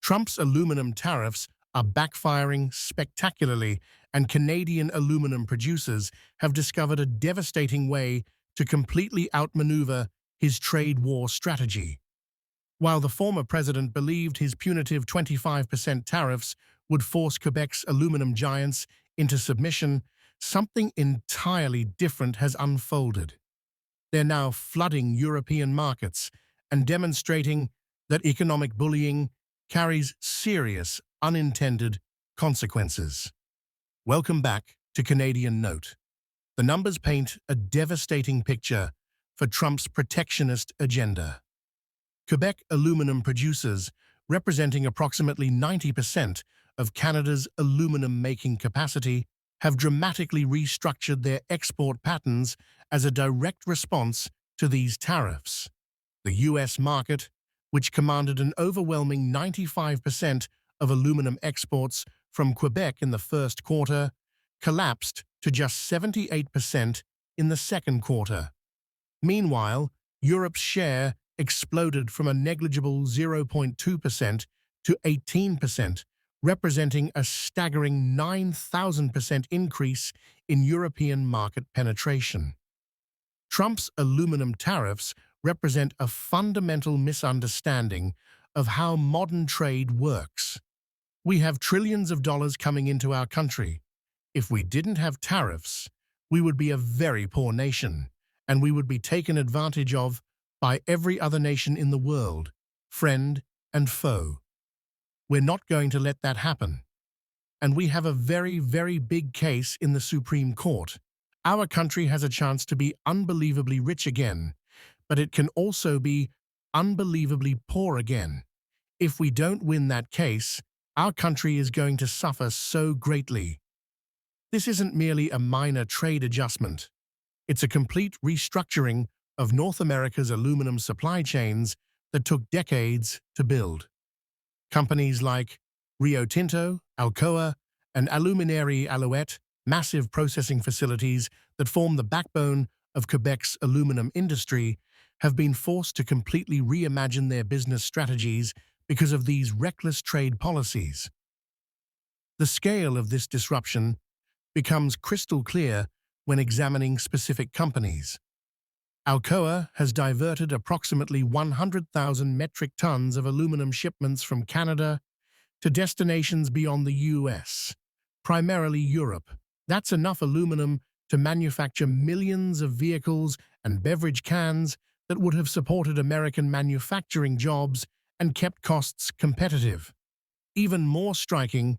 Trump's aluminum tariffs are backfiring spectacularly, and Canadian aluminum producers have discovered a devastating way to completely outmaneuver his trade war strategy. While the former president believed his punitive 25% tariffs would force Quebec's aluminum giants into submission, something entirely different has unfolded. They're now flooding European markets and demonstrating that economic bullying carries serious unintended consequences. Welcome back to Canadian Note. The numbers paint a devastating picture for Trump's protectionist agenda. Quebec aluminum producers, representing approximately 90% of Canada's aluminum-making capacity, have dramatically restructured their export patterns as a direct response to these tariffs. The U.S. market, which commanded an overwhelming 95% of aluminum exports from Quebec in the first quarter, collapsed to just 78% in the second quarter. Meanwhile, Europe's share exploded from a negligible 0.2% to 18%, representing a staggering 9,000% increase in European market penetration. Trump's aluminum tariffs represent a fundamental misunderstanding of how modern trade works. We have trillions of dollars coming into our country. If we didn't have tariffs, we would be a very poor nation, and we would be taken advantage of by every other nation in the world, friend and foe. We're not going to let that happen. And we have a very, very big case in the Supreme Court. Our country has a chance to be unbelievably rich again, but it can also be unbelievably poor again. If we don't win that case, our country is going to suffer so greatly. This isn't merely a minor trade adjustment. It's a complete restructuring of North America's aluminum supply chains that took decades to build. Companies like Rio Tinto, Alcoa, and Aluminerie Alouette, massive processing facilities that form the backbone of Quebec's aluminum industry, have been forced to completely reimagine their business strategies because of these reckless trade policies. The scale of this disruption becomes crystal clear when examining specific companies. Alcoa has diverted approximately 100,000 metric tons of aluminum shipments from Canada to destinations beyond the US, primarily Europe. That's enough aluminum to manufacture millions of vehicles and beverage cans that would have supported American manufacturing jobs and kept costs competitive. Even more striking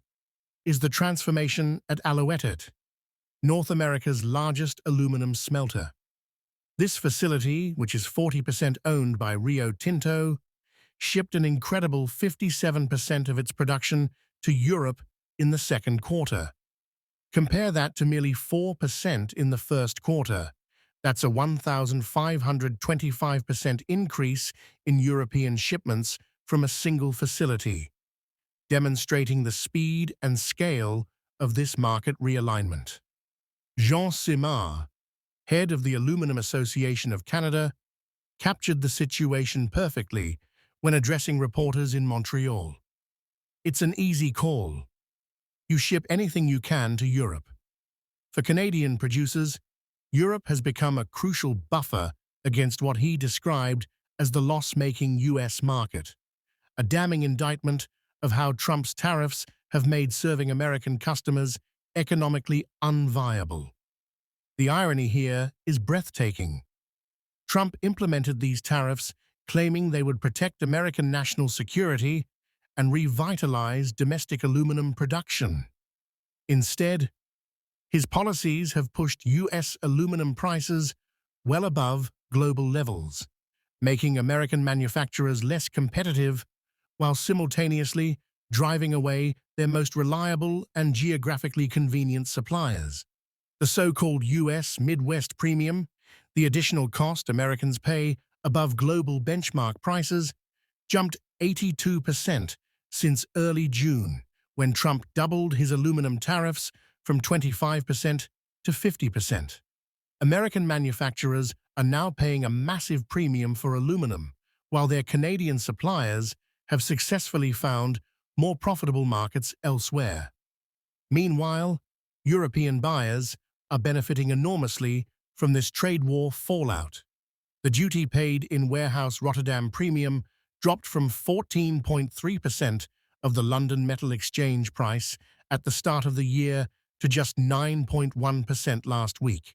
is the transformation at Alouette, North America's largest aluminum smelter. This facility, which is 40% owned by Rio Tinto, shipped an incredible 57% of its production to Europe in the second quarter. Compare that to merely 4% in the first quarter. That's a 1,525% increase in European shipments from a single facility, demonstrating the speed and scale of this market realignment. Jean Simard, head of the Aluminum Association of Canada, captured the situation perfectly when addressing reporters in Montreal. It's an easy call. You ship anything you can to Europe. For Canadian producers, Europe has become a crucial buffer against what he described as the loss-making US market, a damning indictment of how Trump's tariffs have made serving American customers economically unviable. The irony here is breathtaking. Trump implemented these tariffs claiming they would protect American national security and revitalize domestic aluminum production. Instead, his policies have pushed U.S. aluminum prices well above global levels, making American manufacturers less competitive while simultaneously driving away their most reliable and geographically convenient suppliers. The so-called U.S. Midwest premium, the additional cost Americans pay above global benchmark prices, jumped 82% since early June, when Trump doubled his aluminum tariffs from 25% to 50%. American manufacturers are now paying a massive premium for aluminum, while their Canadian suppliers have successfully found more profitable markets elsewhere. Meanwhile, European buyers are benefiting enormously from this trade war fallout. The duty paid in warehouse Rotterdam premium dropped from 14.3% of the London Metal Exchange price at the start of the year to just 9.1% last week.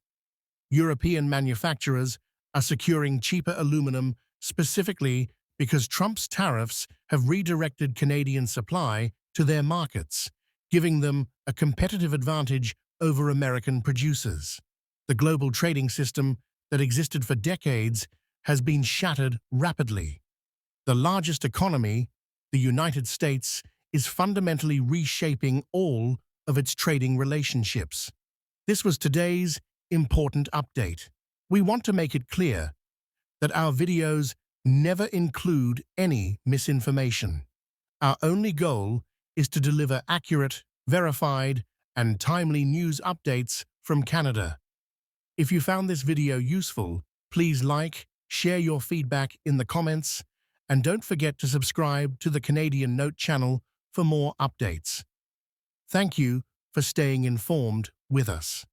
European manufacturers are securing cheaper aluminum specifically because Trump's tariffs have redirected Canadian supply to their markets, giving them a competitive advantage over American producers. The global trading system that existed for decades has been shattered rapidly. The largest economy, the United States, is fundamentally reshaping all of its trading relationships. This was today's important update. We want to make it clear that our videos never include any misinformation. Our only goal is to deliver accurate, verified, and timely news updates from Canada. If you found this video useful, please like, share your feedback in the comments, and don't forget to subscribe to the Canadian Note channel for more updates. Thank you for staying informed with us.